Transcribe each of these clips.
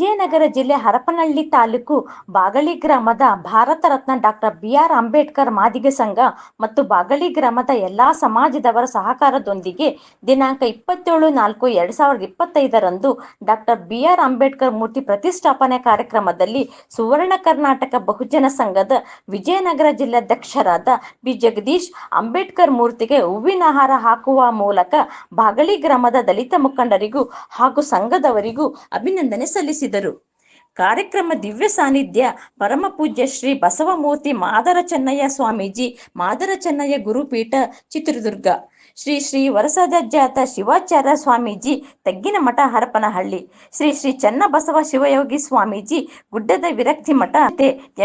ವಿಜಯನಗರ ಜಿಲ್ಲೆ ಹರಪನಹಳ್ಳಿ ತಾಲೂಕು ಬಾಗಳಿ ಗ್ರಾಮದ Bharat Ratna doctor B R. Ambedkar Madiga ಸಂಘ ಮತ್ತು ಬಾಗಳಿ ಗ್ರಾಮದ ಎಲ್ಲಾ ಸಮಾಜದವರ ಸಹಕಾರದೊಂದಿಗೆ ದಿನಾಂಕ 27/4/2025 ಡಾಕ್ಟರ್ ಬಿ.ಆರ್. ಅಂಬೇಡ್ಕರ್ ಮೂರ್ತಿ ಪ್ರತಿಷ್ಠಾಪನೆ ಕಾರ್ಯಕ್ರಮದಲ್ಲಿ ಸುವರ್ಣ ಕರ್ನಾಟಕ ಬಹುಜನ ಸಂಘದ ವಿಜಯನಗರ ಜಿಲ್ಲಾಧ್ಯಕ್ಷರಾದ ಬಿ. ಜಗದೀಶ್ ಅಂಬೇಡ್ಕರ್ ಮೂರ್ತಿಗೆ ಹೂವಿನ ಹಾರ ಹಾಕುವ ಮೂಲಕ ಬಾಗಳಿ ಗ್ರಾಮದ ದಲಿತ ಮುಖಂಡರಿಗೂ ಹಾಗೂ ಸಂಘದವರಿಗೂ ಅಭಿನಂದನೆ ಸಲ್ಲಿಸಿದರು. ಕಾರ್ಯಕ್ರಮ ದಿವ್ಯ ಸಾನ್ನಿಧ್ಯ ಪರಮ ಪೂಜ್ಯ ಶ್ರೀ ಬಸವಮೂರ್ತಿ ಮಾದರ ಚೆನ್ನಯ್ಯ ಸ್ವಾಮೀಜಿ, ಮಾದರ ಚೆನ್ನಯ್ಯ ಗುರುಪೀಠ, ಚಿತ್ರದುರ್ಗ. ಶ್ರೀ ಶ್ರೀ ವರಸದ್ಯಾಜಾತ ಶಿವಾಚಾರ್ಯ ಸ್ವಾಮೀಜಿ, ತಗ್ಗಿನಮಠ, ಹರಪನಹಳ್ಳಿ. ಶ್ರೀ ಶ್ರೀ ಚನ್ನಬಸವ ಶಿವಯೋಗಿ ಸ್ವಾಮೀಜಿ, ಗುಡ್ಡದ ವಿರಕ್ತಿ ಮಠ.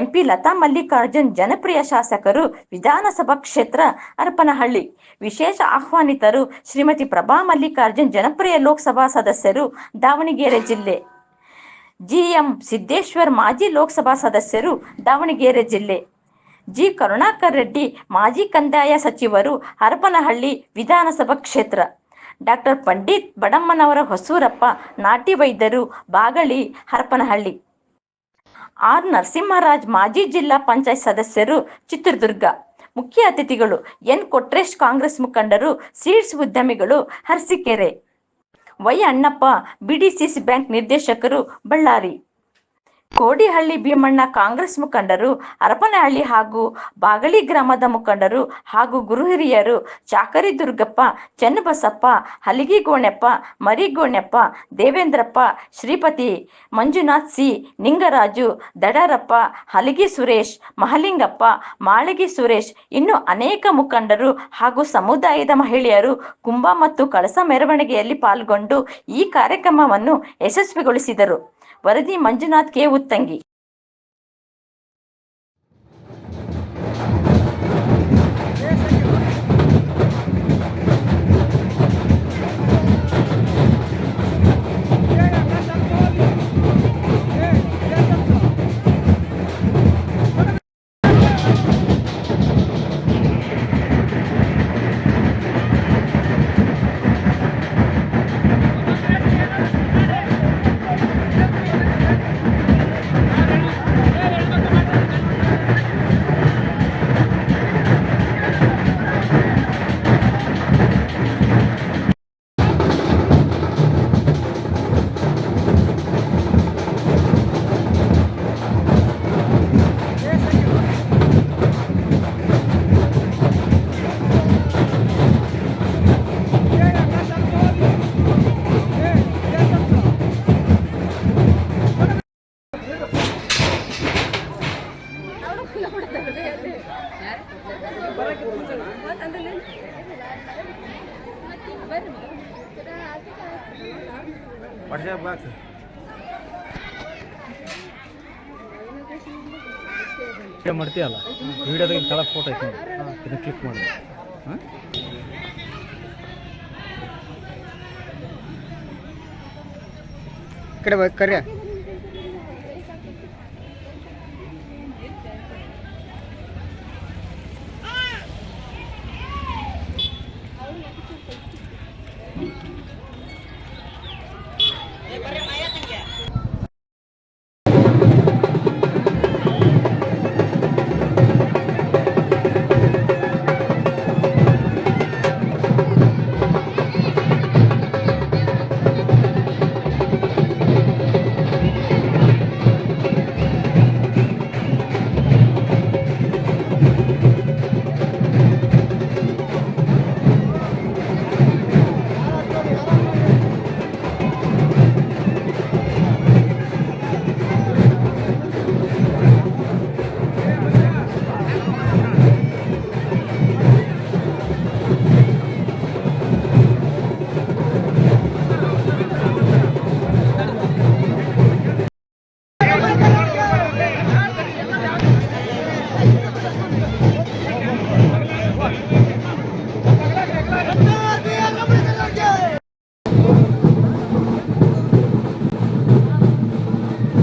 ಎಂಪಿ ಲತಾ ಮಲ್ಲಿಕಾರ್ಜುನ್, ಜನಪ್ರಿಯ ಶಾಸಕರು, ವಿಧಾನಸಭಾ ಕ್ಷೇತ್ರ ಹರಪನಹಳ್ಳಿ. ವಿಶೇಷ ಆಹ್ವಾನಿತರು ಶ್ರೀಮತಿ ಪ್ರಭಾ ಮಲ್ಲಿಕಾರ್ಜುನ್, ಜನಪ್ರಿಯ ಲೋಕಸಭಾ ಸದಸ್ಯರು, ದಾವಣಗೆರೆ ಜಿಲ್ಲೆ. ಜಿ.ಎಂ. ಸಿದ್ದೇಶ್ವರ್, ಮಾಜಿ ಲೋಕಸಭಾ ಸದಸ್ಯರು, ದಾವಣಗೆರೆ ಜಿಲ್ಲೆ. ಜಿ. ಕರುಣಾಕರ್ ರೆಡ್ಡಿ, ಮಾಜಿ ಕಂದಾಯ ಸಚಿವರು, ಹರಪನಹಳ್ಳಿ ವಿಧಾನಸಭಾ ಕ್ಷೇತ್ರ. ಡಾಕ್ಟರ್ ಪಂಡಿತ್ ಬಡಮ್ಮನವರ ಹೊಸೂರಪ್ಪ, ನಾಟಿ ವೈದ್ಯರು, ಬಾಗಳಿ, ಹರಪನಹಳ್ಳಿ. ಆರ್. ನರಸಿಂಹರಾಜ್, ಮಾಜಿ ಜಿಲ್ಲಾ ಪಂಚಾಯತ್ ಸದಸ್ಯರು, ಚಿತ್ರದುರ್ಗ. ಮುಖ್ಯ ಅತಿಥಿಗಳು ಎನ್. ಕೊಟ್ರೇಶ್, ಕಾಂಗ್ರೆಸ್ ಮುಖಂಡರು, ಸೀಡ್ಸ್ ಉದ್ಯಮಿಗಳು, Arsikere. Y. Annappa, BDCC bank ನಿರ್ದೇಶಕರು, ಬಳ್ಳಾರಿ. ಕೋಡಿಹಳ್ಳಿ ಭೀಮಣ್ಣ, ಕಾಂಗ್ರೆಸ್ ಮುಖಂಡರು, ಹರಪನಹಳ್ಳಿ ಹಾಗೂ ಬಾಗಳಿ ಗ್ರಾಮದ ಮುಖಂಡರು ಹಾಗೂ ಗುರು ಹಿರಿಯರು, ಚಾಕರಿ ದುರ್ಗಪ್ಪ, ಚನ್ನಬಸಪ್ಪ, ಹಲಗಿ ಗೋಣೆಪ್ಪ, ಮರಿ ಗೋಣೆಪ್ಪ, ದೇವೇಂದ್ರಪ್ಪ, ಶ್ರೀಪತಿ, ಮಂಜುನಾಥ್ ಸಿ, ನಿಂಗರಾಜು, ದಡರಪ್ಪ, ಹಲಗಿ ಸುರೇಶ್, ಮಹಲಿಂಗಪ್ಪ, ಮಾಳಗಿ ಸುರೇಶ್, ಇನ್ನು ಅನೇಕ ಮುಖಂಡರು ಹಾಗೂ ಸಮುದಾಯದ ಮಹಿಳೆಯರು ಕುಂಭ ಮತ್ತು ಕಳಸ ಮೆರವಣಿಗೆಯಲ್ಲಿ ಪಾಲ್ಗೊಂಡು ಈ ಕಾರ್ಯಕ್ರಮವನ್ನು ಯಶಸ್ವಿಗೊಳಿಸಿದರು. ವರದಿ ಮಂಜುನಾಥ್ ಕೆ. ಉತ್ತಂಗಿ. ಮಾಡ್ತೀಯಲ್ಲ ವಿಡಿಯೋದಾಗ ಕೆಳಗೆ ಫೋಟೋ ಐತೆ ನೋಡಿ, ಇದನ್ನು ಕ್ಲಿಕ್ ಮಾಡಿ. ಈ ಕಡೆ ಕರ್ಯ